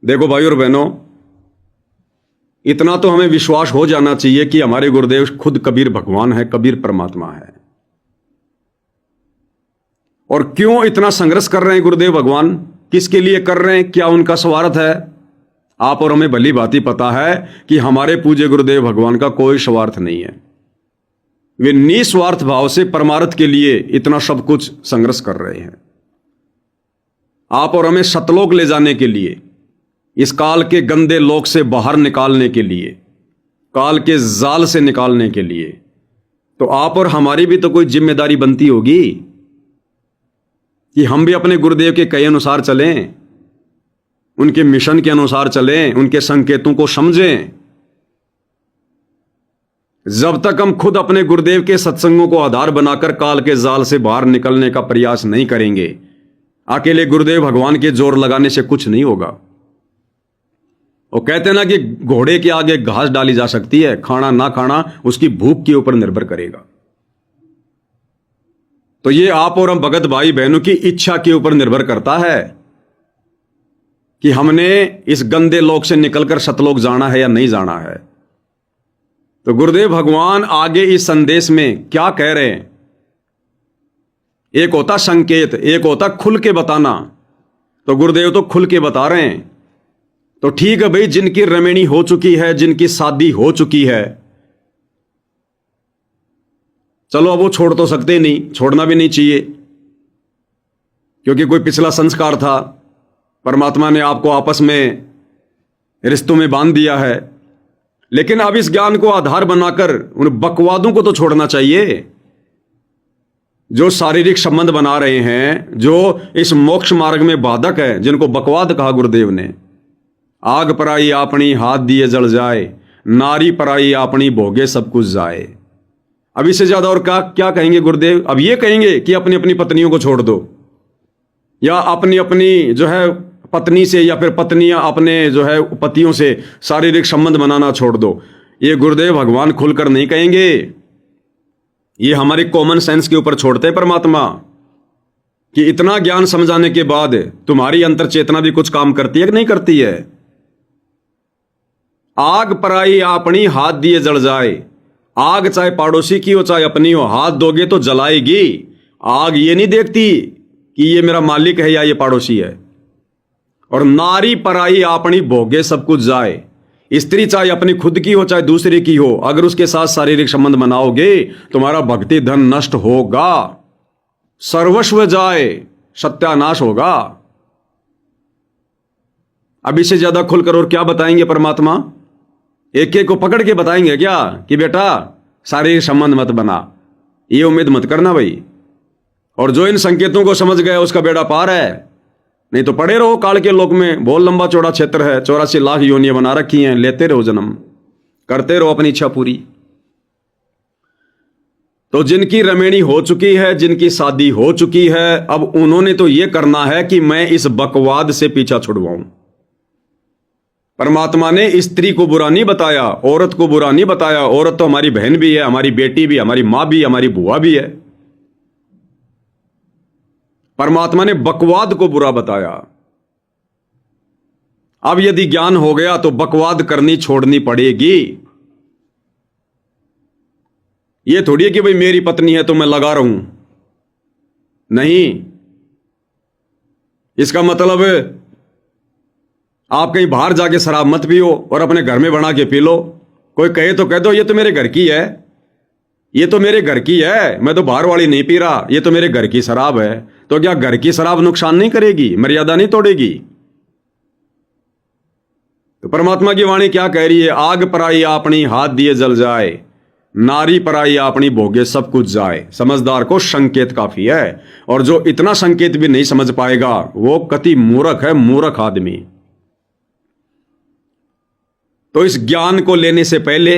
देखो भाई और बहनों, इतना तो हमें विश्वास हो जाना चाहिए कि हमारे गुरुदेव खुद कबीर भगवान है, कबीर परमात्मा है। और क्यों इतना संघर्ष कर रहे हैं गुरुदेव भगवान, किसके लिए कर रहे हैं, क्या उनका स्वार्थ है? आप और हमें भली भांति पता है कि हमारे पूज्य गुरुदेव भगवान का कोई स्वार्थ नहीं है। वे निस्वार्थ भाव से परमार्थ के लिए इतना सब कुछ संघर्ष कर रहे हैं, आप और हमें सतलोक ले जाने के लिए, इस काल के गंदे लोक से बाहर निकालने के लिए, काल के जाल से निकालने के लिए। तो आप और हमारी भी तो कोई जिम्मेदारी बनती होगी कि हम भी अपने गुरुदेव के कहे अनुसार चलें, उनके मिशन के अनुसार चलें, उनके संकेतों को समझें। जब तक हम खुद अपने गुरुदेव के सत्संगों को आधार बनाकर काल के जाल से बाहर निकलने का प्रयास नहीं करेंगे, अकेले गुरुदेव भगवान के जोर लगाने से कुछ नहीं होगा। वो कहते हैं ना कि घोड़े के आगे घास डाली जा सकती है, खाना ना खाना उसकी भूख के ऊपर निर्भर करेगा। तो ये आप और हम भगत भाई बहनों की इच्छा के ऊपर निर्भर करता है कि हमने इस गंदे लोक से निकलकर सतलोक जाना है या नहीं जाना है। तो गुरुदेव भगवान आगे इस संदेश में क्या कह रहे हैं? एक होता संकेत, एक होता खुल के बताना। तो गुरुदेव तो खुल के बता रहे हैं। तो ठीक है भाई, जिनकी रमेणी हो चुकी है, जिनकी शादी हो चुकी है, चलो अब वो छोड़ तो सकते नहीं, छोड़ना भी नहीं चाहिए, क्योंकि कोई पिछला संस्कार था, परमात्मा ने आपको आपस में रिश्तों में बांध दिया है। लेकिन अब इस ज्ञान को आधार बनाकर उन बकवादों को तो छोड़ना चाहिए जो शारीरिक संबंध बना रहे हैं, जो इस मोक्ष मार्ग में बाधक है, जिनको बकवाद कहा गुरुदेव ने। आग पराई आपनी हाथ दिए जल जाए, नारी पराई आपनी भोगे सब कुछ जाए। अब इससे ज्यादा और क्या क्या कहेंगे गुरुदेव? अब ये कहेंगे कि अपनी अपनी पत्नियों को छोड़ दो, या अपनी अपनी जो है पत्नी से, या फिर पत्नियां अपने जो है पतियों से शारीरिक संबंध बनाना छोड़ दो। ये गुरुदेव भगवान खुलकर नहीं कहेंगे, ये हमारी कॉमन सेंस के ऊपर छोड़ते हैं परमात्मा कि इतना ज्ञान समझाने के बाद तुम्हारी अंतर चेतना भी कुछ काम करती है कि नहीं करती है। आग पराई अपनी हाथ दिए जल जाए। आग चाहे पड़ोसी की हो चाहे अपनी हो, हाथ दोगे तो जलाएगी। आग ये नहीं देखती कि ये मेरा मालिक है या ये पड़ोसी है। और नारी पराई अपनी भोगे सब कुछ जाए। स्त्री चाहे अपनी खुद की हो चाहे दूसरे की हो, अगर उसके साथ शारीरिक संबंध बनाओगे तुम्हारा भक्ति धन नष्ट होगा, सर्वस्व जाए, सत्यानाश होगा। अब इससे ज्यादा खुलकर और क्या बताएंगे परमात्मा? एक एक को पकड़ के बताएंगे क्या कि बेटा शारीरिक संबंध मत बना, ये उम्मीद मत करना भाई। और जो इन संकेतों को समझ गया उसका बेड़ा पार है, नहीं तो पड़े रहो काल के लोक में। बहुत लंबा चौड़ा क्षेत्र है, 84 लाख योनियां बना रखी हैं, लेते रहो जन्म, करते रहो अपनी इच्छा पूरी। तो जिनकी रमेणी हो चुकी है, जिनकी शादी हो चुकी है, अब उन्होंने तो यह करना है कि मैं इस बकवाद से पीछा छुड़वाऊं। परमात्मा ने स्त्री को बुरा नहीं बताया, औरत को बुरा नहीं बताया। औरत तो हमारी बहन भी है, हमारी बेटी भी, हमारी मां भी, हमारी बुआ भी है। परमात्मा ने बकवाद को बुरा बताया। अब यदि ज्ञान हो गया तो बकवाद करनी छोड़नी पड़ेगी। यह थोड़ी है कि भाई मेरी पत्नी है तो मैं लगा रहा हूं, नहीं। इसका मतलब आप कहीं बाहर जाके शराब मत पियो और अपने घर में बना के पी लो। कोई कहे तो कह दो ये तो मेरे घर की है, ये तो मेरे घर की है, मैं तो बाहर वाली नहीं पी रहा, ये तो मेरे घर की शराब है। तो क्या घर की शराब नुकसान नहीं करेगी, मर्यादा नहीं तोड़ेगी? तो परमात्मा की वाणी क्या कह रही है? आग पराई अपनी हाथ दिए जल जाए, नारी पराई अपनी भोगे सब कुछ जाए। समझदार को संकेत काफी है, और जो इतना संकेत भी नहीं समझ पाएगा वो कति मूर्ख है, मूर्ख आदमी। तो इस ज्ञान को लेने से पहले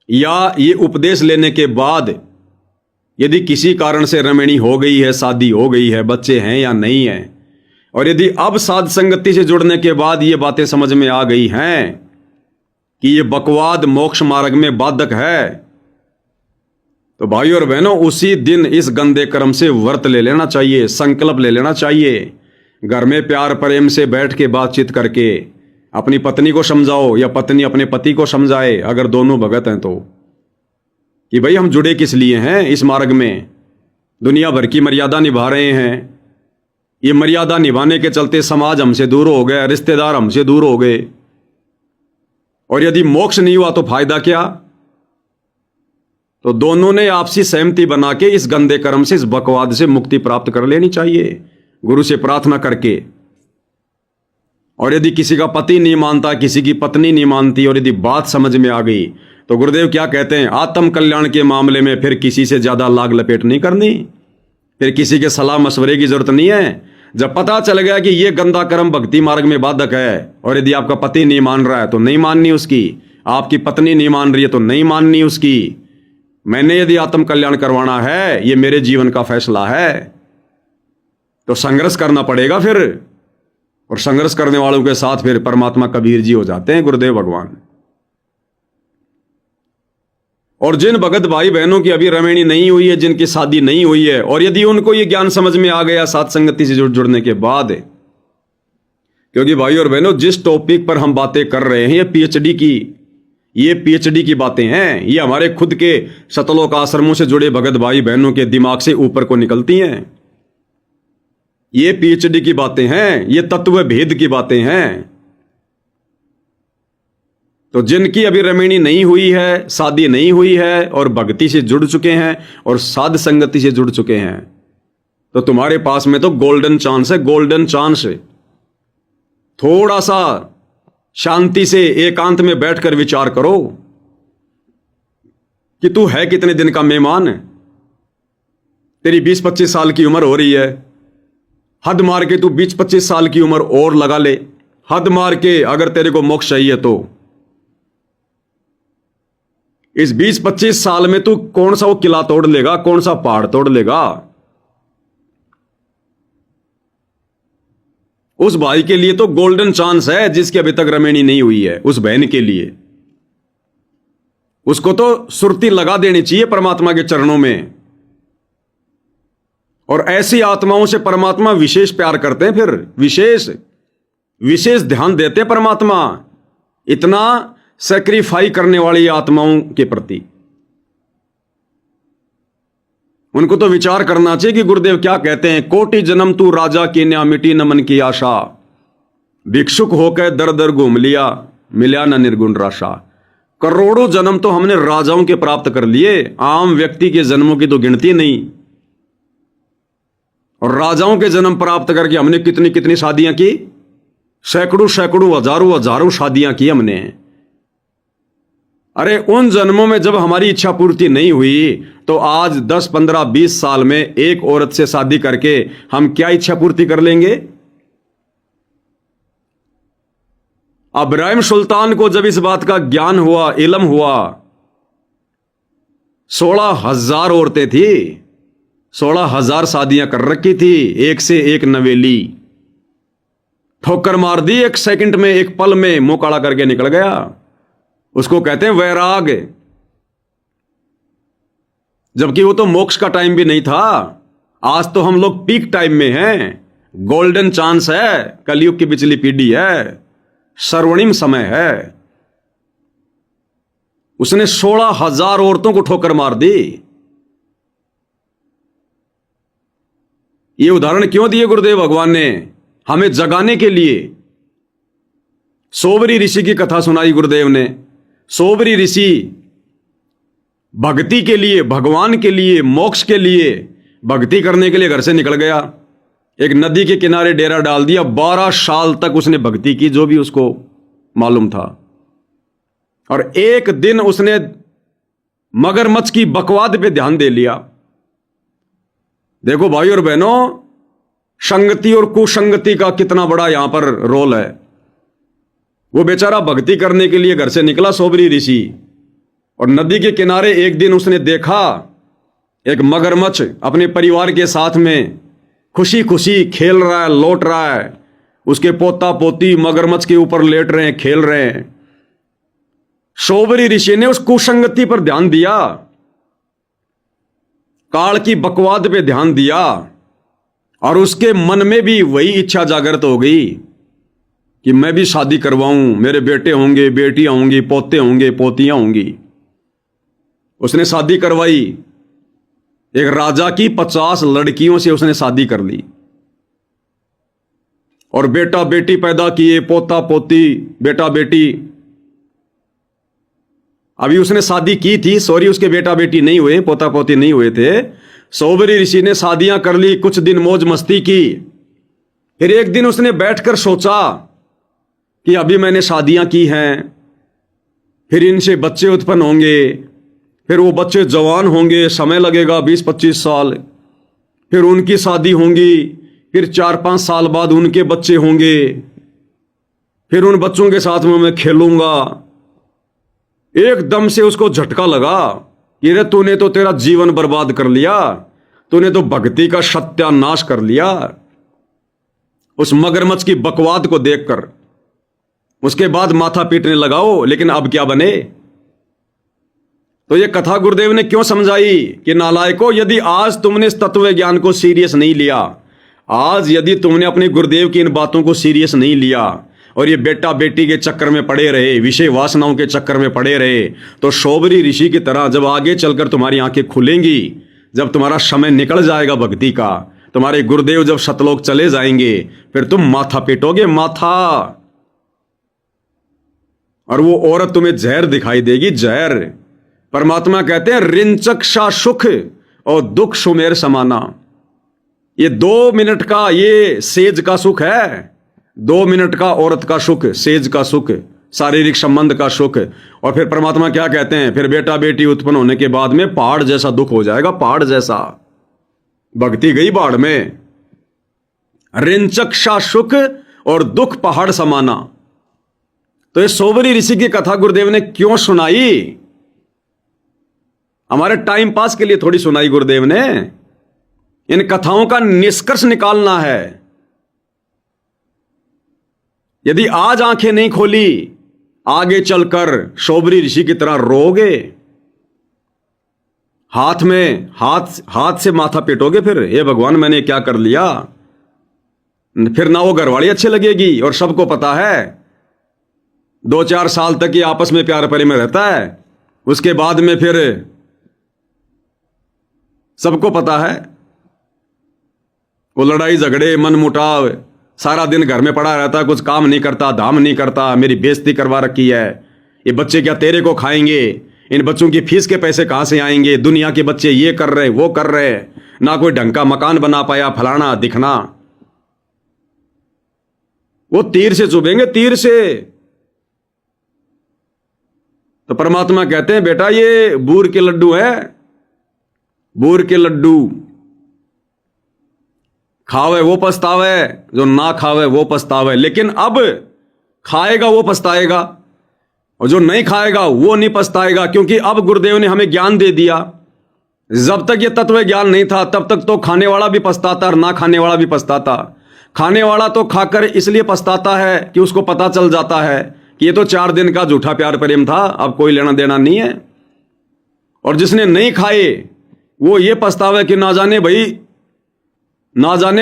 या ये उपदेश लेने के बाद यदि किसी कारण से रमेणी हो गई है, शादी हो गई है, बच्चे हैं या नहीं है, और यदि अब साध संगति से जुड़ने के बाद ये बातें समझ में आ गई हैं कि ये बकवाद मोक्ष मार्ग में बाधक है, तो भाई और बहनों उसी दिन इस गंदे कर्म से व्रत ले लेना चाहिए, संकल्प ले लेना चाहिए। घर में प्यार प्रेम से बैठ के बातचीत करके अपनी पत्नी को समझाओ या पत्नी अपने पति को समझाए, अगर दोनों भगत हैं तो, कि भाई हम जुड़े किस लिए हैं इस मार्ग में, दुनिया भर की मर्यादा निभा रहे हैं। ये मर्यादा निभाने के चलते समाज हमसे दूर हो गया, रिश्तेदार हमसे दूर हो गए, और यदि मोक्ष नहीं हुआ तो फायदा क्या। तो दोनों ने आपसी सहमति बना के इस गंदे कर्म से, इस बकवाद से मुक्ति प्राप्त कर लेनी चाहिए, गुरु से प्रार्थना करके। और यदि किसी का पति नहीं मानता, किसी की पत्नी नहीं मानती, और यदि बात समझ में आ गई, तो गुरुदेव क्या कहते हैं, आत्म कल्याण के मामले में फिर किसी से ज्यादा लाग लपेट नहीं करनी, फिर किसी के सलाह मशवरे की जरूरत नहीं है। जब पता चल गया कि यह गंदा कर्म भक्ति मार्ग में बाधक है, और यदि आपका पति नहीं मान रहा है तो नहीं माननी उसकी, आपकी पत्नी नहीं मान रही है तो नहीं माननी उसकी। मैंने यदि आत्म कल्याण करवाना है, ये मेरे जीवन का फैसला है, तो संघर्ष करना पड़ेगा फिर। और संघर्ष करने वालों के साथ फिर परमात्मा कबीर जी हो जाते हैं, गुरुदेव भगवान। और जिन भगत भाई बहनों की अभी रमेणी नहीं हुई है, जिनकी शादी नहीं हुई है, और यदि उनको ये ज्ञान समझ में आ गया साथ संगति से जुड़ने के बाद, क्योंकि भाई और बहनों जिस टॉपिक पर हम बातें कर रहे हैं, ये पीएचडी की बातें हैं, ये हमारे खुद के सतलोक आश्रमों से जुड़े भगत भाई बहनों के दिमाग से ऊपर को निकलती हैं। ये पीएचडी की बातें हैं, ये तत्व भेद की बातें हैं। तो जिनकी अभी रमेणी नहीं हुई है, शादी नहीं हुई है, और भक्ति से जुड़ चुके हैं और साध संगति से जुड़ चुके हैं, तो तुम्हारे पास में तो गोल्डन चांस है, गोल्डन चांस है। थोड़ा सा शांति से एकांत में बैठकर विचार करो कि तू है कितने दिन का मेहमान। तेरी 20-25 साल की उम्र हो रही है, हद मार के तू 20-25 साल की उम्र और लगा ले, हद मार के, अगर तेरे को मोक्ष चाहिए तो। इस 20-25 साल में तू कौन सा वो किला तोड़ लेगा, कौन सा पहाड़ तोड़ लेगा। उस भाई के लिए तो गोल्डन चांस है, जिसकी अभी तक रमेणी नहीं हुई है, उस बहन के लिए। उसको तो सुरती लगा देनी चाहिए परमात्मा के चरणों में। और ऐसी आत्माओं से परमात्मा विशेष प्यार करते हैं, फिर विशेष ध्यान देते हैं परमात्मा, इतना सैक्रिफाई करने वाली आत्माओं के प्रति। उनको तो विचार करना चाहिए कि गुरुदेव क्या कहते हैं, कोटि जन्म तू राजा की न्या, मिटी न मन की आशा, भिक्षुक होकर दर दर घूम लिया, मिला न निर्गुण राशा। करोड़ों जन्म तो हमने राजाओं के प्राप्त कर लिए, आम व्यक्ति के जन्मों की तो गिनती नहीं। और राजाओं के जन्म प्राप्त करके हमने कितनी कितनी शादियां की, सैकड़ों हजारों शादियां की हमने। अरे उन जन्मों में जब हमारी इच्छा पूर्ति नहीं हुई, तो आज 10, 15, 20 साल में एक औरत से शादी करके हम क्या इच्छा पूर्ति कर लेंगे। इब्राहिम सुल्तान को जब इस बात का ज्ञान हुआ, इल्म हुआ, 16,000 औरतें थी, 16,000 शादियां कर रखी थी, एक से एक नवेली। ठोकर मार दी एक सेकंड में, एक पल में मुंह काला करके निकल गया। उसको कहते हैं वैराग। जबकि वो तो मोक्ष का टाइम भी नहीं था। आज तो हम लोग पीक टाइम में हैं, गोल्डन चांस है, कलयुग की बिचली पीढ़ी है, सर्वणिम समय है। उसने 16,000 औरतों को ठोकर मार दी। ये उदाहरण क्यों दिए गुरुदेव भगवान ने? हमें जगाने के लिए। सोबरी ऋषि की कथा सुनाई गुरुदेव ने। सोबरी ऋषि भक्ति के लिए, भगवान के लिए, मोक्ष के लिए, भक्ति करने के लिए घर से निकल गया। एक नदी के किनारे डेरा डाल दिया। 12 साल तक उसने भक्ति की, जो भी उसको मालूम था। और एक दिन उसने मगरमच्छ की बकवाद पे ध्यान दे लिया। देखो भाई और बहनों, संगति और कुसंगति का कितना बड़ा यहां पर रोल है। वो बेचारा भक्ति करने के लिए घर से निकला सोबरी ऋषि, और नदी के किनारे एक दिन उसने देखा एक मगरमच्छ अपने परिवार के साथ में खुशी खुशी खेल रहा है, लौट रहा है। उसके पोता पोती मगरमच्छ के ऊपर लेट रहे हैं, खेल रहे हैं। सोबरी ऋषि ने उस कुसंगति पर ध्यान दिया, काल की बकवाद पे ध्यान दिया, और उसके मन में भी वही इच्छा जागृत हो गई कि मैं भी शादी करवाऊं, मेरे बेटे होंगे, बेटियां होंगी, पोते होंगे, पोतियां होंगी। उसने शादी करवाई। एक राजा की 50 लड़कियों से उसने शादी कर ली और बेटा बेटी पैदा किए, पोता पोती, बेटा बेटी। अभी उसने शादी की थी, सॉरी, उसके बेटा बेटी नहीं हुए, पोता पोती नहीं हुए थे। सोबरी ऋषि ने शादियां कर ली, कुछ दिन मौज मस्ती की। फिर एक दिन उसने बैठकर सोचा कि अभी मैंने शादियां की हैं, फिर इनसे बच्चे उत्पन्न होंगे, फिर वो बच्चे जवान होंगे, समय लगेगा 20-25 साल, फिर उनकी शादी होंगी, फिर 4-5 साल बाद उनके बच्चे होंगे, फिर उन बच्चों के साथ में मैं खेलूंगा। एकदम से उसको झटका लगा कि रे तूने तो तेरा जीवन बर्बाद कर लिया, तूने तो भक्ति का सत्यानाश कर लिया। उस मगरमच्छ की बकवाद को देखकर उसके बाद माथा पीटने लगाओ, लेकिन अब क्या बने। तो ये कथा गुरुदेव ने क्यों समझाई कि नालायको, यदि आज तुमने इस तत्व ज्ञान को सीरियस नहीं लिया, आज यदि तुमने अपने गुरुदेव की इन बातों को सीरियस नहीं लिया और ये बेटा बेटी के चक्कर में पड़े रहे, विषय वासनाओं के चक्कर में पड़े रहे, तो शौबरी ऋषि की तरह जब आगे चलकर तुम्हारी आंखें खुलेंगी, जब तुम्हारा समय निकल जाएगा भक्ति का, तुम्हारे गुरुदेव जब सतलोक चले जाएंगे, फिर तुम माथा पीटोगे, माथा। और वो औरत तुम्हें जहर दिखाई देगी, जहर। परमात्मा कहते हैं रिंचक सा सुख और दुख सुमेर समाना। ये 2 मिनट का ये सेज का सुख है, 2 मिनट का औरत का सुख, सेज का सुख, शारीरिक संबंध का सुख। और फिर परमात्मा क्या कहते हैं, फिर बेटा बेटी उत्पन्न होने के बाद में पहाड़ जैसा दुख हो जाएगा, पहाड़ जैसा। भक्ति गई बाढ़ में। रिंचक सा सुख और दुख पहाड़ समाना। तो ये सोबरी ऋषि की कथा गुरुदेव ने क्यों सुनाई? हमारे टाइम पास के लिए थोड़ी सुनाई गुरुदेव ने। इन कथाओं का निष्कर्ष निकालना है। यदि आज आंखें नहीं खोली, आगे चलकर सोबरी ऋषि की तरह रोगे, हाथ से माथा पीटोगे। फिर हे भगवान मैंने क्या कर लिया। फिर ना वो घरवाली अच्छी लगेगी, और सबको पता है 2-4 साल तक ये आपस में प्यार प्रेम में रहता है, उसके बाद में फिर सबको पता है वो लड़ाई झगड़े मन मुटाव, सारा दिन घर में पड़ा रहता, कुछ काम नहीं करता, धाम नहीं करता, मेरी बेइज्जती करवा रखी है। ये बच्चे क्या तेरे को खाएंगे, इन बच्चों की फीस के पैसे कहां से आएंगे, दुनिया के बच्चे ये कर रहे वो कर रहे, ना कोई ढंग का मकान बना पाया, फलाना दिखना। वो तीर से चुभेंगे, तीर से। तो परमात्मा कहते हैं बेटा ये बूर के लड्डू है, बूर के लड्डू। खावे वो पछतावे, जो ना खावे वो पछतावे। लेकिन अब खाएगा वो पछताएगा, और जो नहीं खाएगा वो नहीं पछताएगा, क्योंकि अब गुरुदेव ने हमें ज्ञान दे दिया। जब तक ये तत्व ज्ञान नहीं था तब तक तो खाने वाला भी पछताता और ना खाने वाला भी पछताता। खाने वाला तो खाकर इसलिए पछताता है कि उसको पता चल जाता है कि ये तो 4 दिन का झूठा प्यार प्रेम था, अब कोई लेना देना नहीं है। और जिसने नहीं खाए वो ये पछतावे कि ना जाने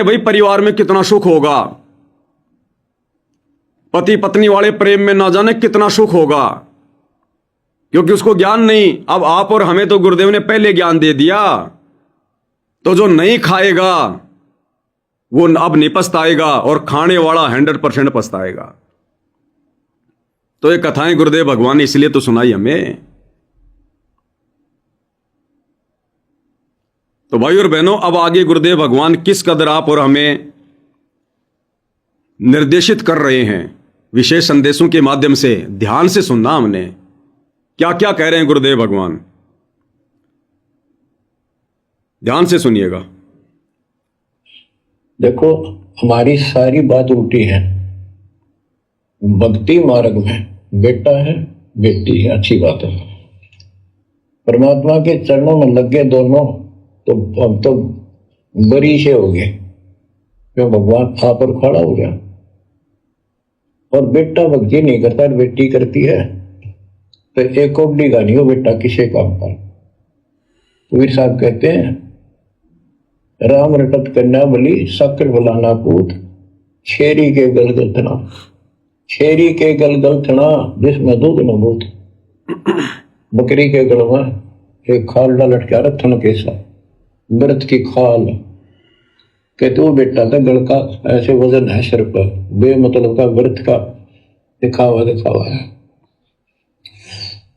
भाई परिवार में कितना सुख होगा, पति पत्नी वाले प्रेम में ना जाने कितना सुख होगा, क्योंकि उसको ज्ञान नहीं। अब आप और हमें तो गुरुदेव ने पहले ज्ञान दे दिया। तो जो नहीं खाएगा वो अब नहीं पछताएगा, और खाने वाला 100% पछताएगा। तो ये कथाएं गुरुदेव भगवान ने इसलिए तो सुनाई हमें। तो भाई और बहनों, अब आगे गुरुदेव भगवान किस कदर आप और हमें निर्देशित कर रहे हैं विशेष संदेशों के माध्यम से, ध्यान से सुनना। हमने क्या क्या कह रहे हैं गुरुदेव भगवान, ध्यान से सुनिएगा। देखो हमारी सारी बात उल्टी है। भक्ति मार्ग में बेटा है बेटी है, अच्छी बात है। परमात्मा के चरणों में लग गए दोनों, तो अब तो बरी से हो गए, क्यों भगवान आप पर खड़ा हो गया। और बेटा भक्ति नहीं करता, बेटी करती है, तो एक कोबड़ी का नहीं हो बेटा किसे काम का। कबीर साहब कहते हैं राम रटत कन्या बलि सकल बलाना पूत, छेरी के गलगल थना, छेरी के गलगल थना जिसमें दूध न भूत। बकरी के गल में एक खाल लटका रखा न केसा, व्रत की खाल के तू बेटा था गल का ऐसे वजन है सिर पर, बेमतलब का व्रत का दिखावा दिखावा है।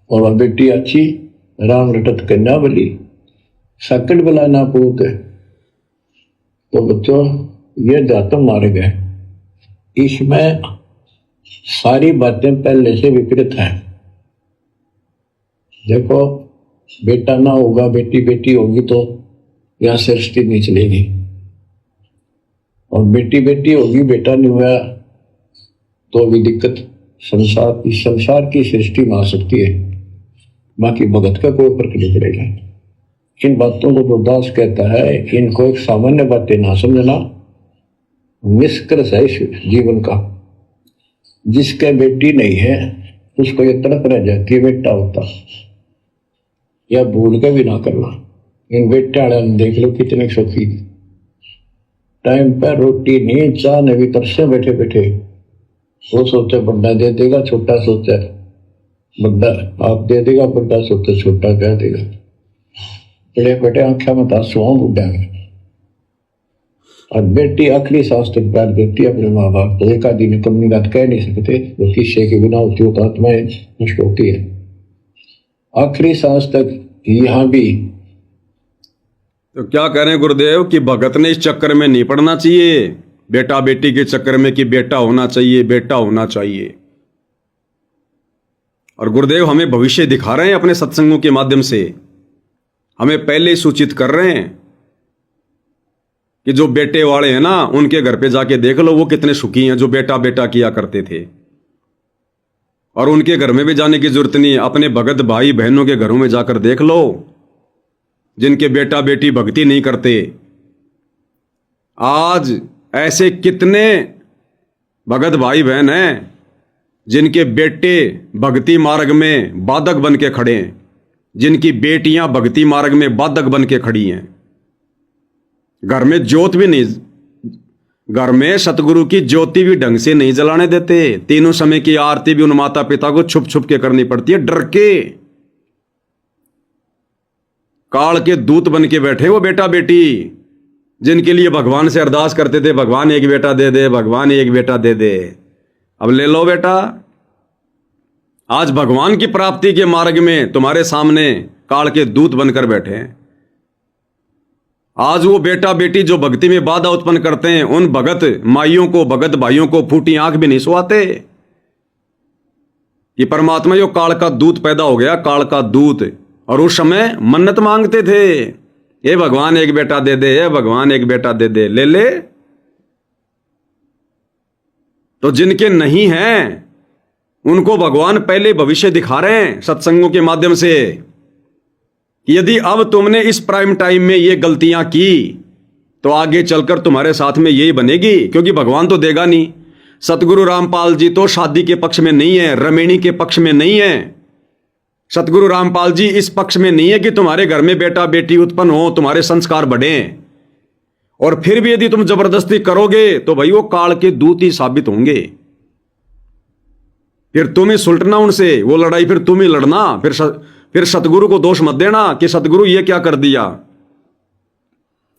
और वह बेटी अच्छी राम रटत कन्या बलि सकल बलाना पूत। तो बच्चों ये दातम मारे गए, इसमें सारी बातें पहले से विपरीत हैं। देखो बेटा ना होगा बेटी बेटी होगी तो यहां सृष्टि नहीं चलेगी, और बेटी बेटी होगी बेटा नहीं हुआ तो भी दिक्कत संसार की सृष्टि में आ सकती है। बाकी भगत का कोई फर्क नहीं पड़ेगा। इन बातों को जो दास कहता है इनको एक सामान्य बातें ना समझना, निष्कर्ष है इस जीवन का। जिसके बेटी नहीं है उसको ये तड़प रह जाती है बेटा होता, या भूल के भी ना करना। इन बेटे वाले देख लो कितने सुखी, टाइम पर रोटी नहीं चाह ने भी तरसे बैठे बैठे। वो सोचे बड़ा दे देगा, छोटा सोचे बड़ा आप दे देगा, बड़ा सोचे छोटा कह देगा। बड़े बेटे आंखें में तासुओं बुढ़ा में, और बेटी आखिरी सांस तक प्यार देती है अपने माँ बाप को। एक आदि ने कमी बात कह नहीं सकते, वो किस्से के बिना होती हो तो आत्माएं नष्ट होती है। आखिरी सांस तक यहाँ भी। तो क्या कह रहे हैं गुरुदेव कि भगत ने इस चक्कर में नहीं पड़ना चाहिए, बेटा बेटी के चक्कर में कि बेटा होना चाहिए बेटा होना चाहिए। और गुरुदेव हमें भविष्य दिखा रहे हैं अपने सत्संगों के माध्यम से, हमें पहले सूचित कर रहे हैं कि जो बेटे वाले हैं ना उनके घर पे जाके देख लो वो कितने सुखी हैं, जो बेटा बेटा किया करते थे। और उनके घर में भी जाने की जरूरत नहीं, अपने भगत भाई बहनों के घरों में जाकर देख लो जिनके बेटा बेटी भक्ति नहीं करते। आज ऐसे कितने भगत भाई बहन हैं जिनके बेटे भक्ति मार्ग में बाधक बन के खड़े हैं, जिनकी बेटियां भक्ति मार्ग में बाधक बन के खड़ी हैं। घर में ज्योत भी नहीं, घर में सतगुरु की ज्योति भी ढंग से नहीं जलाने देते। तीनों समय की आरती भी उन माता पिता को छुप छुप के करनी पड़ती है, डर के। काल के दूत बन के बैठे वो बेटा बेटी, जिनके लिए भगवान से अरदास करते थे, भगवान एक बेटा दे दे, भगवान एक बेटा दे दे। अब ले लो बेटा। आज भगवान की प्राप्ति के मार्ग में तुम्हारे सामने काल के दूत बनकर बैठे हैं। आज वो बेटा बेटी जो भक्ति में बाधा उत्पन्न करते हैं, उन भगत माइयों को भगत भाइयों को फूटी आंख भी नहीं सुहाते कि परमात्मा यो काल का दूत पैदा हो गया, काल का दूत। और उस समय मन्नत मांगते थे, ये भगवान एक बेटा दे दे, ये भगवान एक बेटा दे दे, ले ले। तो जिनके नहीं हैं उनको भगवान पहले भविष्य दिखा रहे हैं सत्संगों के माध्यम से कि यदि अब तुमने इस प्राइम टाइम में ये गलतियां की तो आगे चलकर तुम्हारे साथ में यही बनेगी। क्योंकि भगवान तो देगा नहीं। सतगुरु रामपाल जी तो शादी के पक्ष में नहीं है, रमेणी के पक्ष में नहीं है। सतगुरु रामपाल जी इस पक्ष में नहीं है कि तुम्हारे घर में बेटा बेटी उत्पन्न हो, तुम्हारे संस्कार बढ़े। और फिर भी यदि तुम जबरदस्ती करोगे तो भाई वो काल के दूत ही साबित होंगे। फिर तुम ही सुलटना उनसे, वो लड़ाई फिर तुम ही लड़ना। फिर सतगुरु को दोष मत देना कि सतगुरु ये क्या कर दिया।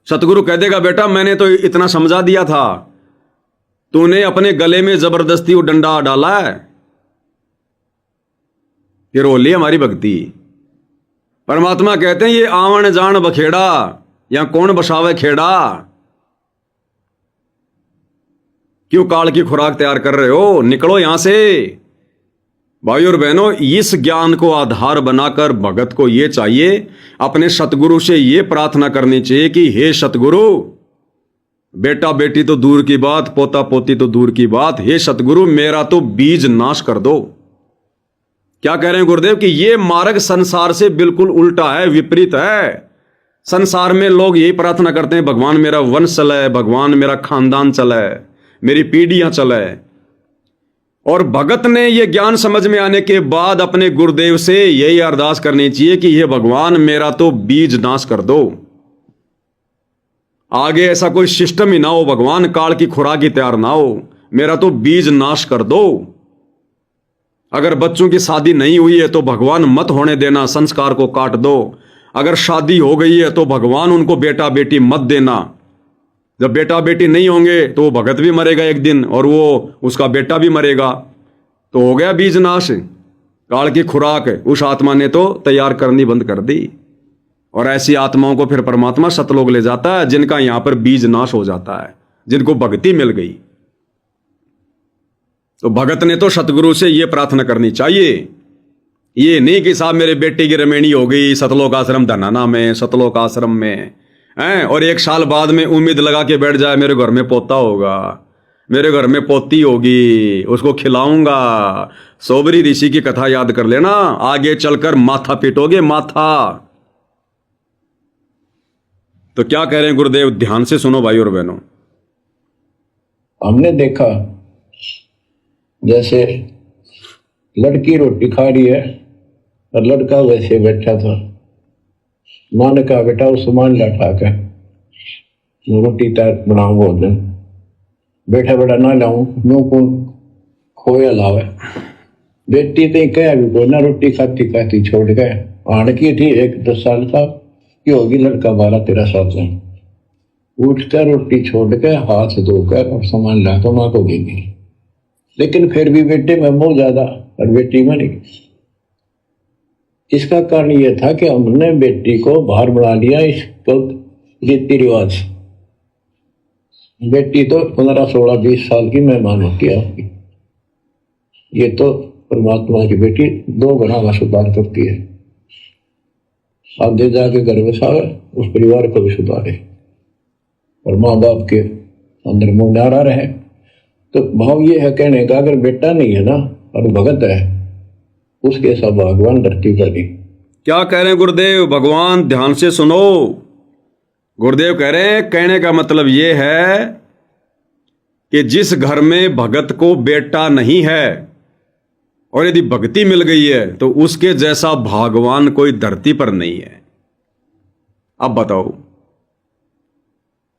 सतगुरु कह देगा बेटा मैंने तो इतना समझा दिया था, तूने अपने गले में जबरदस्ती वो डंडा डाला है। फिर होली हमारी भक्ति। परमात्मा कहते हैं ये आवन जान बखेड़ा, या कौन बसावे खेड़ा। क्यों काल की खुराक तैयार कर रहे हो, निकलो यहां से। भाई और बहनों, इस ज्ञान को आधार बनाकर भगत को यह चाहिए, अपने सतगुरु से यह प्रार्थना करनी चाहिए कि हे सतगुरु, बेटा बेटी तो दूर की बात, पोता पोती तो दूर की बात, हे सतगुरु मेरा तो बीज नाश कर दो। क्या कह रहे हैं गुरुदेव कि यह मार्ग संसार से बिल्कुल उल्टा है, विपरीत है। संसार में लोग यही प्रार्थना करते हैं, भगवान मेरा वंश चले, भगवान मेरा खानदान चले, मेरी पीढ़ियां चले। और भगत ने यह ज्ञान समझ में आने के बाद अपने गुरुदेव से यही अरदास करनी चाहिए कि हे भगवान मेरा तो बीज नाश कर दो। आगे ऐसा कोई सिस्टम ही ना हो, भगवान काल की खुराक ही तैयार ना हो, मेरा तो बीज नाश कर दो। अगर बच्चों की शादी नहीं हुई है तो भगवान मत होने देना, संस्कार को काट दो। अगर शादी हो गई है तो भगवान उनको बेटा बेटी मत देना। जब बेटा बेटी नहीं होंगे तो वो भगत भी मरेगा एक दिन और वो उसका बेटा भी मरेगा, तो हो गया बीज नाश। काल की खुराक उस आत्मा ने तो तैयार करनी बंद कर दी, और ऐसी आत्माओं को फिर परमात्मा सतलोक ले जाता है जिनका यहां पर बीज नाश हो जाता है, जिनको भक्ति मिल गई। तो भगत ने तो सतगुरु से यह प्रार्थना करनी चाहिए, ये नहीं कि साहब मेरे बेटे की रमेणी हो गई सतलोक आश्रम धनाना में, सतलोक आश्रम में हैं, और 1 साल बाद में उम्मीद लगा के बैठ जाए मेरे घर में पोता होगा, मेरे घर में पोती होगी, उसको खिलाऊंगा। सोबरी ऋषि की कथा याद कर लेना, आगे चलकर माथा पीटोगे माथा। तो क्या कह रहे हैं गुरुदेव, ध्यान से सुनो भाई और बहनों। हमने देखा जैसे लड़की रोटी खा रही है और लड़का वैसे बैठा था, मां ने कहा बेटा उस सामान ला के रोटी तैयार बनाओ भोजन। बैठा बेटा ना लाऊं, यूं कौन खोया लावे। बेटी तो कह भी कोई ना, रोटी खाती खाती छोड़ गए। आड़ की थी 1-10 साल का की होगी, लड़का 12-13 साल का। उठकर रोटी छोड़ के हाथ धोकर और सामान ला तो माँ को दे दी। लेकिन फिर भी बेटे में मोह ज्यादा और बेटी में नहीं। इसका कारण यह था कि हमने बेटी को बाहर बना लिया, इसको रीति रिवाज। बेटी तो 15, 16, 20 साल की मेहमान होती है आपकी, ये तो परमात्मा की बेटी 2 गुना का सुधार करती है। आगे जाके घर में सावे, उस परिवार को भी सुधारे और माँ बाप के अंदर मुंह नारा रहे। तो भाव ये है कहने का, अगर बेटा नहीं है ना और भगत है, उसके सब भगवान धरती पर नहीं। क्या कह रहे हैं गुरुदेव, भगवान ध्यान से सुनो। गुरुदेव कह रहे हैं, कहने का मतलब ये है कि जिस घर में भगत को बेटा नहीं है और यदि भक्ति मिल गई है तो उसके जैसा भगवान कोई धरती पर नहीं है। अब बताओ,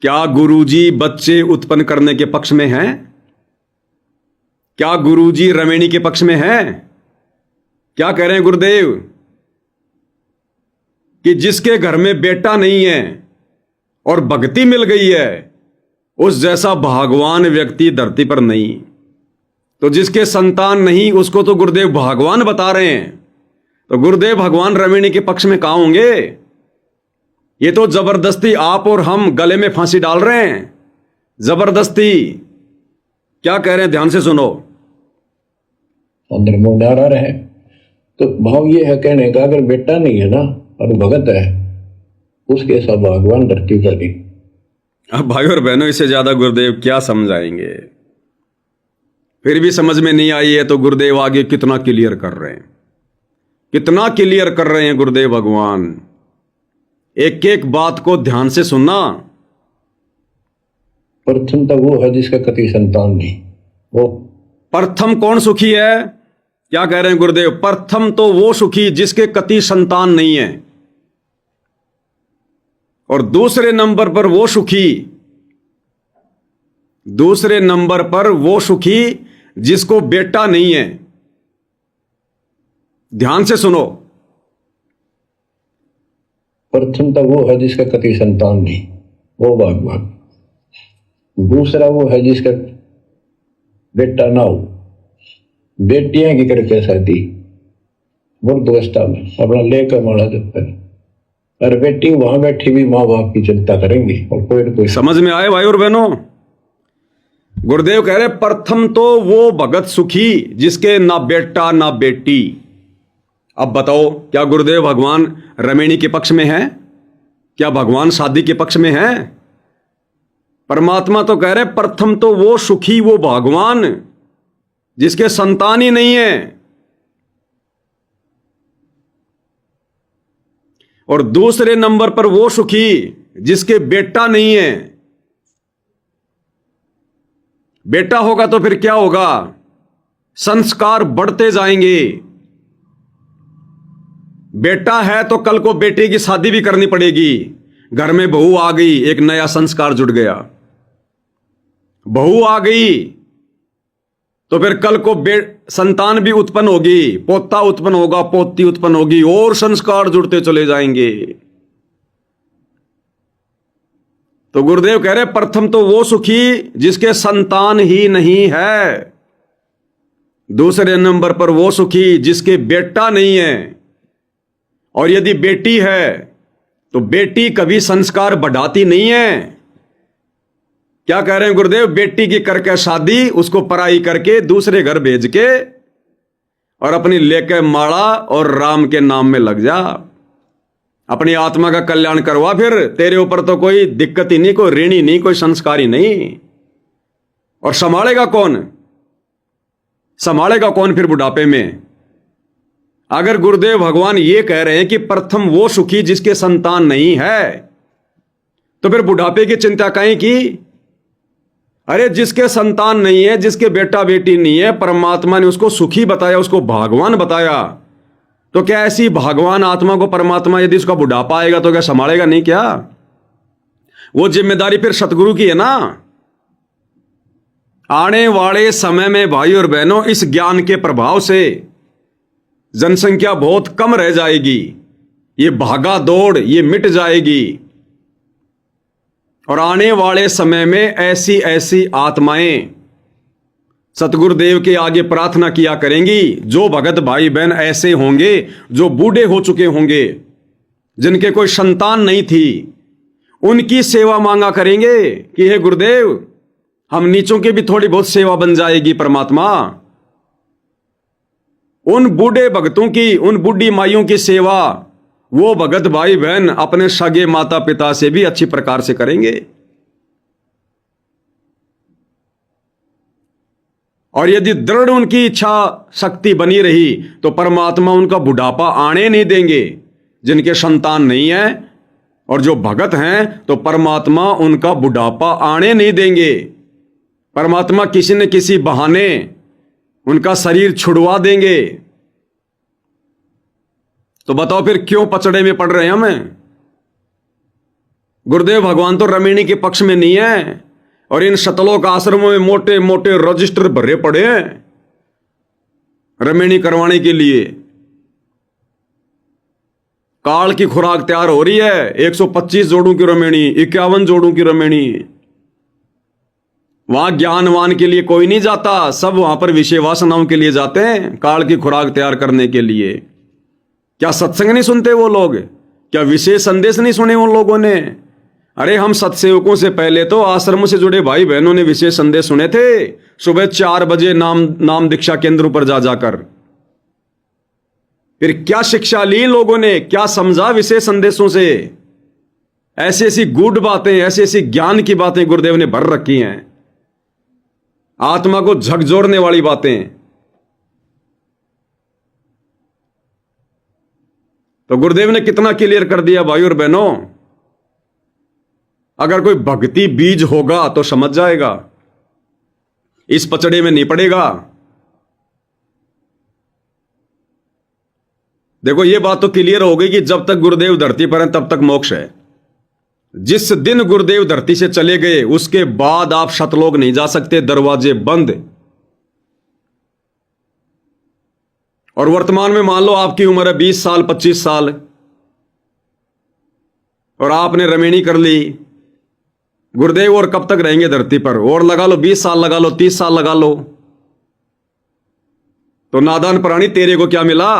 क्या गुरुजी बच्चे उत्पन्न करने के पक्ष में हैं? क्या गुरुजी रमेणी के पक्ष में हैं? क्या कह रहे हैं गुरुदेव कि जिसके घर में बेटा नहीं है और भक्ति मिल गई है, उस जैसा भगवान व्यक्ति धरती पर नहीं। तो जिसके संतान नहीं उसको तो गुरुदेव भगवान बता रहे हैं, तो गुरुदेव भगवान रमेणी के पक्ष में कहां होंगे? ये तो जबरदस्ती आप और हम गले में फांसी डाल रहे हैं, जबरदस्ती। क्या कह रहे हैं, ध्यान से सुनो। अंदर मुंह नारा रहे। तो भाव ये है कहने का, अगर बेटा नहीं है ना और भगत है, उसके सब भगवान धरती पर नहीं। अब भाई और बहनों, इससे ज्यादा गुरुदेव क्या समझाएंगे? फिर भी समझ में नहीं आई है तो गुरुदेव आगे कितना क्लियर कर रहे हैं, कितना क्लियर कर रहे हैं गुरुदेव भगवान। एक एक बात को ध्यान से सुनना। प्रथम तो वो है जिसका कति संतान नहीं। वो प्रथम कौन सुखी है? क्या कह रहे हैं गुरुदेव? प्रथम तो वो सुखी जिसके कति संतान नहीं है, और दूसरे नंबर पर वो सुखी, दूसरे नंबर पर वो सुखी जिसको बेटा नहीं है। ध्यान से सुनो। प्रथम तो वो है जिसका कति संतान नहीं, वो भगवान। दूसरा वो है जिसका बेटा ना हो, बेटियां की करके शादी वृद्धावस्था में अपना लेकर मारा जाता है, और बेटी वहां बैठी भी माँ बाप की चिंता करेंगी और कोई न कोई। समझ में आए भाई और बहनों? गुरुदेव कह रहे प्रथम तो वो भगत सुखी जिसके ना बेटा ना बेटी। अब बताओ, क्या गुरुदेव भगवान रमेणी के पक्ष में है? क्या भगवान शादी के पक्ष में है? परमात्मा तो कह रहे प्रथम तो वो सुखी, वो भगवान जिसके संतान ही नहीं है, और दूसरे नंबर पर वो सुखी जिसके बेटा नहीं है। बेटा होगा तो फिर क्या होगा? संस्कार बढ़ते जाएंगे। बेटा है तो कल को बेटे की शादी भी करनी पड़ेगी, घर में बहू आ गई, एक नया संस्कार जुड़ गया। बहू आ गई तो फिर कल को संतान भी उत्पन्न होगी, पोता उत्पन्न होगा, पोती उत्पन्न होगी, और संस्कार जुड़ते चले जाएंगे। तो गुरुदेव कह रहे प्रथम तो वो सुखी जिसके संतान ही नहीं है, दूसरे नंबर पर वो सुखी जिसके बेटा नहीं है, और यदि बेटी है तो बेटी कभी संस्कार बढ़ाती नहीं है। क्या कह रहे हैं गुरुदेव? बेटी की करके शादी, उसको पराई करके दूसरे घर भेज के और अपनी लेके माड़ा और राम के नाम में लग जा, अपनी आत्मा का कल्याण करवा। फिर तेरे ऊपर तो कोई दिक्कत ही नहीं, कोई ऋण ही नहीं, कोई संस्कार ही नहीं। और संभालेगा कौन? संभालेगा कौन फिर बुढ़ापे में? अगर गुरुदेव भगवान ये कह रहे हैं कि प्रथम वो सुखी जिसके संतान नहीं है, तो फिर बुढ़ापे की चिंता काहे की? अरे जिसके संतान नहीं है, जिसके बेटा बेटी नहीं है, परमात्मा ने उसको सुखी बताया, उसको भगवान बताया। तो क्या ऐसी भगवान आत्मा को परमात्मा यदि उसका बुढ़ापा आएगा तो क्या संभालेगा नहीं? क्या वो जिम्मेदारी फिर सतगुरु की है ना। आने वाले समय में भाई और बहनों, इस ज्ञान के प्रभाव से जनसंख्या बहुत कम रह जाएगी, ये भागा दौड़ ये मिट जाएगी, और आने वाले समय में ऐसी ऐसी आत्माएं सतगुरुदेव के आगे प्रार्थना किया करेंगी। जो भगत भाई बहन ऐसे होंगे जो बूढ़े हो चुके होंगे, जिनके कोई संतान नहीं थी, उनकी सेवा मांगा करेंगे कि हे गुरुदेव, हम नीचों की भी थोड़ी बहुत सेवा बन जाएगी परमात्मा। उन बूढ़े भगतों की, उन बूढ़ी माइयों की सेवा वो भगत भाई बहन अपने सगे माता पिता से भी अच्छी प्रकार से करेंगे। और यदि दृढ़ उनकी इच्छा शक्ति बनी रही तो परमात्मा उनका बुढ़ापा आने नहीं देंगे। जिनके संतान नहीं है और जो भगत हैं तो परमात्मा उनका बुढ़ापा आने नहीं देंगे। परमात्मा किसी न किसी बहाने उनका शरीर छुड़वा देंगे। तो बताओ फिर क्यों पचड़े में पड़ रहे हैं हमें? गुरुदेव भगवान तो रमिणी के पक्ष में नहीं है, और इन शतलोक आश्रमों में मोटे मोटे रजिस्टर भरे पड़े हैं रमिणी करवाने के लिए। काल की खुराक तैयार हो रही है, 125 जोड़ों की रमिणी, 51 जोड़ों की रमिणी। वहां ज्ञानवान के लिए कोई नहीं जाता, सब वहां पर विषय वासनाओं के लिए जाते हैं, काल की खुराक तैयार करने के लिए। क्या सत्संग नहीं सुनते वो लोग? क्या विशेष संदेश नहीं सुने उन लोगों ने? अरे हम सत्सेवकों से पहले तो आश्रम से जुड़े भाई बहनों ने विशेष संदेश सुने थे, सुबह 4 बजे नाम दीक्षा केंद्रों पर जाकर। फिर क्या शिक्षा ली लोगों ने, क्या समझा विशेष संदेशों से? ऐसी ऐसी गूढ़ बातें, ऐसी ऐसी ज्ञान की बातें गुरुदेव ने भर रखी हैं, आत्मा को झकझोरने वाली बातें। तो गुरुदेव ने कितना क्लियर कर दिया भाई और बहनों। अगर कोई भक्ति बीज होगा तो समझ जाएगा, इस पचड़े में नहीं पड़ेगा। देखो ये बात तो क्लियर हो गई कि जब तक गुरुदेव धरती पर हैं तब तक मोक्ष है। जिस दिन गुरुदेव धरती से चले गए उसके बाद आप शतलोक नहीं जा सकते, दरवाजे बंद। और वर्तमान में मान लो आपकी उम्र है 20 साल 25 साल और आपने रमिणी कर ली, गुरुदेव और कब तक रहेंगे धरती पर? और लगा लो 20 साल लगा लो, 30 साल लगा लो। तो नादान प्राणी तेरे को क्या मिला?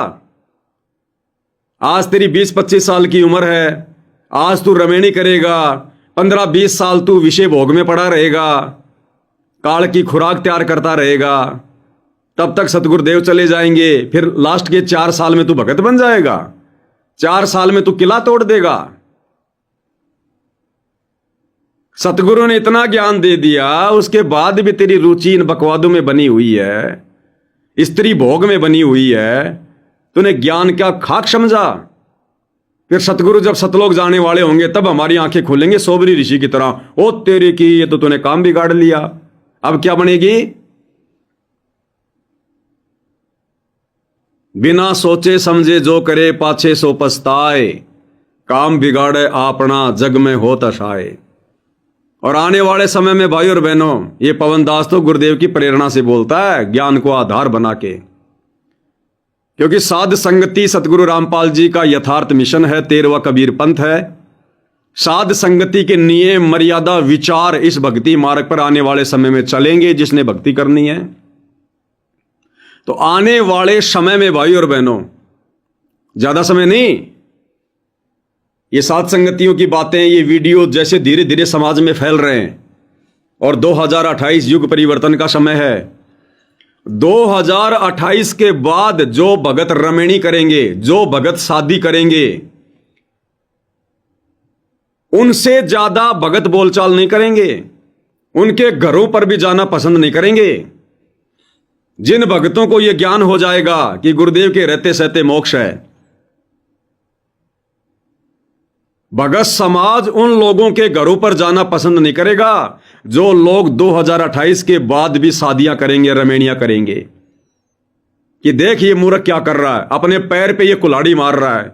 आज तेरी 20-25 साल की उम्र है, आज तू रमिणी करेगा, 15-20 साल तू विषय भोग में पड़ा रहेगा, काल की खुराक तैयार करता रहेगा, तब तक सतगुरुदेव चले जाएंगे। फिर लास्ट के 4 साल में तू भगत बन जाएगा, 4 साल में तू किला तोड़ देगा। सतगुरु ने इतना ज्ञान दे दिया, उसके बाद भी तेरी रुचि इन बकवादों में बनी हुई है, स्त्री भोग में बनी हुई है, तूने ज्ञान क्या खाक समझा? फिर सतगुरु जब सतलोक जाने वाले होंगे तब हमारी आंखें खुलेंगे सोबरी ऋषि की तरह, ओ तेरे की ये तो तूने काम बिगाड़ लिया, अब क्या बनेगी? बिना सोचे समझे जो करे पाछे सो पछताए, काम बिगाड़े आपना जग में हो तशाए। और आने वाले समय में भाई और बहनों, ये पवन दास तो गुरुदेव की प्रेरणा से बोलता है, ज्ञान को आधार बना के। क्योंकि साध संगति सतगुरु रामपाल जी का यथार्थ मिशन है, 13वां कबीर पंथ है। साध संगति के नियम मर्यादा विचार इस भक्ति मार्ग पर आने वाले समय में चलेंगे जिसने भक्ति करनी है। तो आने वाले समय में भाई और बहनों, ज्यादा समय नहीं, ये साध संगतियों की बातें, ये वीडियो जैसे धीरे धीरे समाज में फैल रहे हैं और 2028 युग परिवर्तन का समय है। 2028 के बाद जो भगत रमणी करेंगे, जो भगत शादी करेंगे, उनसे ज्यादा भगत बोलचाल नहीं करेंगे, उनके घरों पर भी जाना पसंद नहीं करेंगे। जिन भक्तों को यह ज्ञान हो जाएगा कि गुरुदेव के रहते सहते मोक्ष है, भगत समाज उन लोगों के घरों पर जाना पसंद नहीं करेगा जो लोग 2028 के बाद भी शादियां करेंगे, रमेणियां करेंगे। कि देख ये मूर्ख क्या कर रहा है, अपने पैर पे ये कुल्हाड़ी मार रहा है।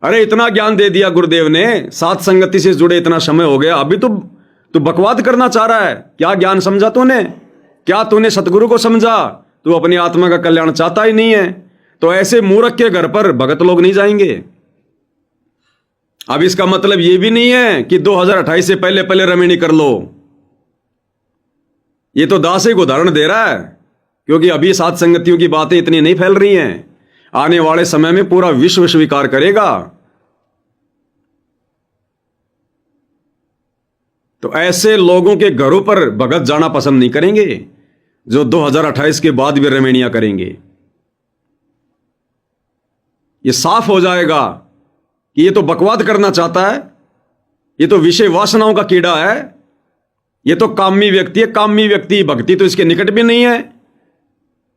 अरे इतना ज्ञान दे दिया गुरुदेव ने, साथ संगति से जुड़े इतना समय हो गया, अभी तो बकवाद करना चाह रहा है। क्या ज्ञान समझा तूने? क्या तूने सतगुरु को समझा? तू अपनी आत्मा का कल्याण चाहता ही नहीं है। तो ऐसे मूर्ख के घर पर भगत लोग नहीं जाएंगे। अब इसका मतलब यह भी नहीं है कि 2028 से पहले पहले रमेणी कर लो। यह तो दास एक उदाहरण दे रहा है, क्योंकि अभी साथ संगतियों की बातें इतनी नहीं फैल रही हैं। आने वाले समय में पूरा विश्व स्वीकार करेगा। तो ऐसे लोगों के घरों पर भगत जाना पसंद नहीं करेंगे जो 2028 के बाद भी रमेणियां करेंगे। यह साफ हो जाएगा कि ये तो बकवाद करना चाहता है, ये तो विषय वासनाओं का कीड़ा है, ये तो कामी व्यक्ति है। कामी व्यक्ति, भक्ति तो इसके निकट भी नहीं है।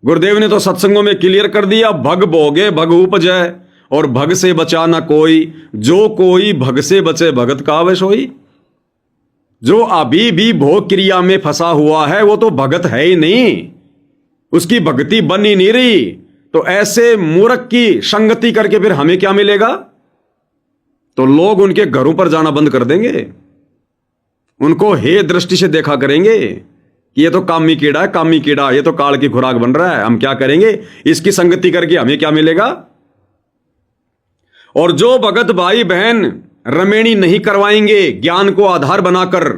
गुरुदेव ने तो सत्संगों में क्लियर कर दिया, भग भोगे भग उपजै और भग से बचा ना कोई, जो कोई भग से बचे भगत का अवश्य होई। जो अभी भी भोग क्रिया में फंसा हुआ है वो तो भगत है ही नहीं, उसकी भक्ति बन ही नहीं रही। तो ऐसे मूर्ख की संगति करके फिर हमें क्या मिलेगा? तो लोग उनके घरों पर जाना बंद कर देंगे, उनको हे दृष्टि से देखा करेंगे कि ये तो कामी कीड़ा है, कामी कीड़ा, ये तो काल की खुराक बन रहा है, हम क्या करेंगे, इसकी संगति करके हमें क्या मिलेगा। और जो भगत भाई बहन रमेणी नहीं करवाएंगे, ज्ञान को आधार बनाकर,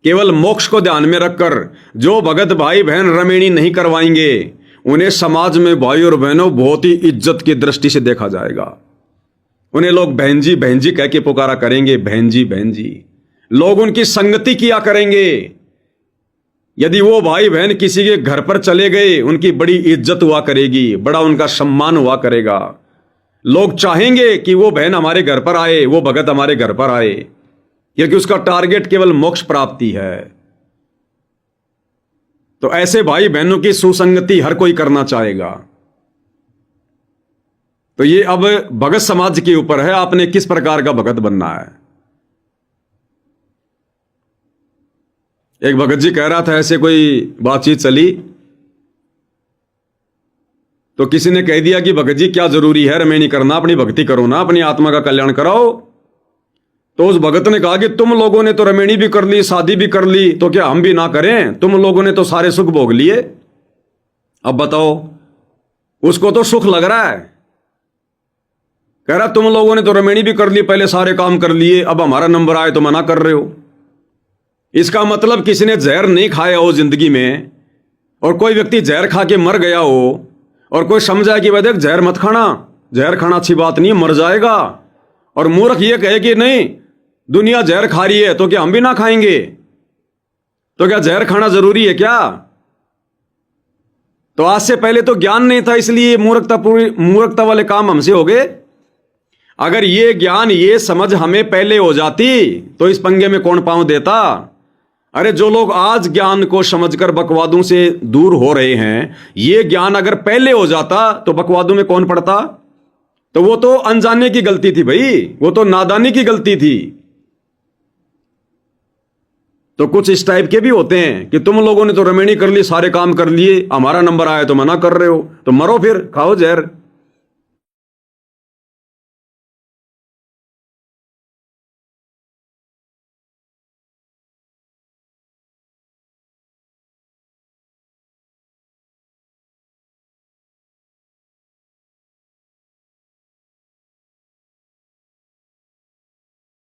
केवल मोक्ष को ध्यान में रखकर जो भगत भाई बहन रमेणी नहीं करवाएंगे, उन्हें समाज में भाई और बहनों बहुत ही इज्जत की दृष्टि से देखा जाएगा। उन्हें लोग बहन जी कह के पुकारा करेंगे, बहन जी। लोग उनकी संगति किया करेंगे। यदि वो भाई बहन किसी के घर पर चले गए, उनकी बड़ी इज्जत हुआ करेगी, बड़ा उनका सम्मान हुआ करेगा। लोग चाहेंगे कि वो बहन हमारे घर पर आए, वो भगत हमारे घर पर आए, क्योंकि उसका टारगेट केवल मोक्ष प्राप्ति है। तो ऐसे भाई बहनों की सुसंगति हर कोई करना चाहेगा। तो ये अब भगत समाज के ऊपर है, आपने किस प्रकार का भगत बनना है। एक भगत जी कह रहा था, ऐसे कोई बातचीत चली तो किसी ने कह दिया कि भगत जी क्या जरूरी है रमेणी करना, अपनी भक्ति करो ना, अपनी आत्मा का कल्याण कराओ। तो उस भगत ने कहा कि तुम लोगों ने तो रमेणी भी कर ली, शादी भी कर ली, तो क्या हम भी ना करें? तुम लोगों ने तो सारे सुख भोग लिए, अब बताओ। उसको तो सुख लग रहा है, कह रहा तुम लोगों ने तो रमेणी भी कर ली, पहले सारे काम कर लिए, अब हमारा नंबर आए तो मना कर रहे हो। इसका मतलब किसी ने जहर नहीं खाया हो जिंदगी में, और कोई व्यक्ति जहर खा के मर गया हो, और कोई समझा कि भाई देख जहर मत खाना, जहर खाना अच्छी बात नहीं, मर जाएगा। और मूर्ख ये कहे कि नहीं दुनिया जहर खा रही है तो क्या हम भी ना खाएंगे, तो क्या जहर खाना जरूरी है क्या? तो आज से पहले तो ज्ञान नहीं था, इसलिए मूर्खता वाले काम हमसे हो गए। अगर ये ज्ञान ये समझ हमें पहले हो जाती तो इस पंगे में कौन पांव देता। अरे जो लोग आज ज्ञान को समझकर बकवादों से दूर हो रहे हैं, ये ज्ञान अगर पहले हो जाता तो बकवादों में कौन पड़ता? तो वो तो अनजाने की गलती थी भाई, वो तो नादानी की गलती थी। तो कुछ इस टाइप के भी होते हैं कि तुम लोगों ने तो रमेणी कर ली, सारे काम कर लिए, हमारा नंबर आया तो मना कर रहे हो, तो मरो फिर, खाओ जहर।